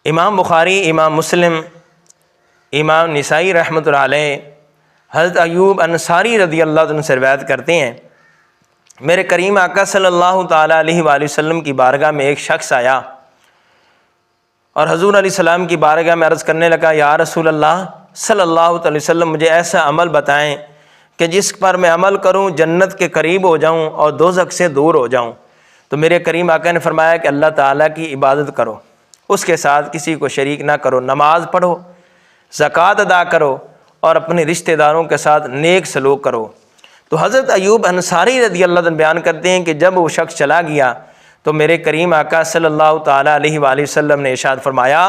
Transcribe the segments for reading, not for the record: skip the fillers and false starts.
امام بخاری، امام مسلم، امام نسائی رحمۃ اللہ علیہ حضرت ایوب انصاری رضی اللہ عنہ سے روایت کرتے ہیں، میرے کریم آقا صلی اللہ تعالیٰ علیہ وآلہ وسلم کی بارگاہ میں ایک شخص آیا اور حضور علیہ السلام کی بارگاہ میں عرض کرنے لگا، یا رسول اللہ صلی اللہ علیہ وسلم، مجھے ایسا عمل بتائیں کہ جس پر میں عمل کروں جنت کے قریب ہو جاؤں اور دوزخ سے دور ہو جاؤں۔ تو میرے کریم آقا نے فرمایا کہ اللہ تعالیٰ کی عبادت کرو، اس کے ساتھ کسی کو شریک نہ کرو، نماز پڑھو، زکوٰۃ ادا کرو اور اپنے رشتہ داروں کے ساتھ نیک سلوک کرو۔ تو حضرت ایوب انصاری رضی اللہ عنہ بیان کرتے ہیں کہ جب وہ شخص چلا گیا تو میرے کریم آقا صلی اللہ تعالیٰ علیہ وآلہ وسلم نے ارشاد فرمایا،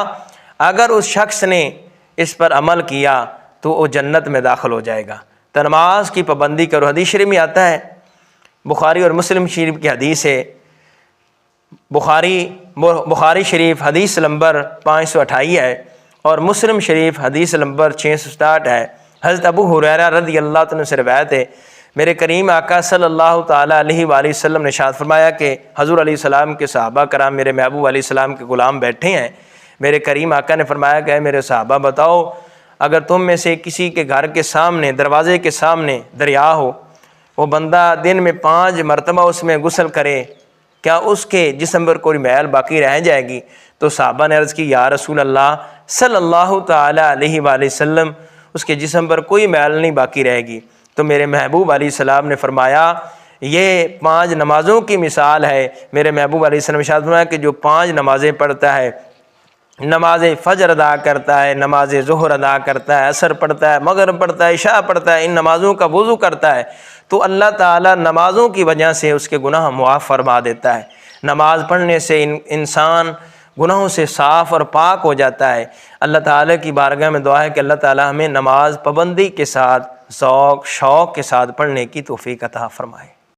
اگر اس شخص نے اس پر عمل کیا تو وہ جنت میں داخل ہو جائے گا۔ تو نماز کی پابندی کرو۔ حدیث شریف میں آتا ہے، بخاری اور مسلم شریف کی حدیث ہے، بخاری شریف حدیث نمبر 528 ہے اور مسلم شریف حدیث نمبر 667 ہے۔ حضرت ابو ہریرہ رضی اللہ عنہ سے روایت ہے، میرے کریم آقا صلی اللہ تعالیٰ علیہ وآلہ وسلم نے ارشاد فرمایا کہ حضور علیہ السلام کے صحابہ کرام میرے محبوب علیہ السلام کے غلام بیٹھے ہیں۔ میرے کریم آقا نے فرمایا کہ اے میرے صحابہ بتاؤ، اگر تم میں سے کسی کے گھر کے سامنے، دروازے کے سامنے دریا ہو، وہ بندہ دن میں 5 مرتبہ اس میں غسل کرے، کیا اس کے جسم پر کوئی میل باقی رہ جائے گی؟ تو صحابہ نے عرض کی، یا رسول اللہ صلی اللہ تعالیٰ علیہ وآلہ وسلم، اس کے جسم پر کوئی میل نہیں باقی رہے گی۔ تو میرے محبوب علیہ السلام نے فرمایا، یہ 5 نمازوں کی مثال ہے۔ میرے محبوب علیہ السلام نے ارشاد فرمایا کہ جو 5 نمازیں پڑھتا ہے، نماز فجر ادا کرتا ہے، نماز ظہر ادا کرتا ہے، عصر پڑھتا ہے، مغرب پڑھتا ہے، عشاء پڑھتا ہے، ان نمازوں کا وضو کرتا ہے تو اللہ تعالیٰ نمازوں کی وجہ سے اس کے گناہ معاف فرما دیتا ہے۔ نماز پڑھنے سے انسان گناہوں سے صاف اور پاک ہو جاتا ہے۔ اللہ تعالیٰ کی بارگاہ میں دعا ہے کہ اللہ تعالیٰ ہمیں نماز پابندی کے ساتھ، ذوق شوق کے ساتھ پڑھنے کی توفیق عطا فرمائے۔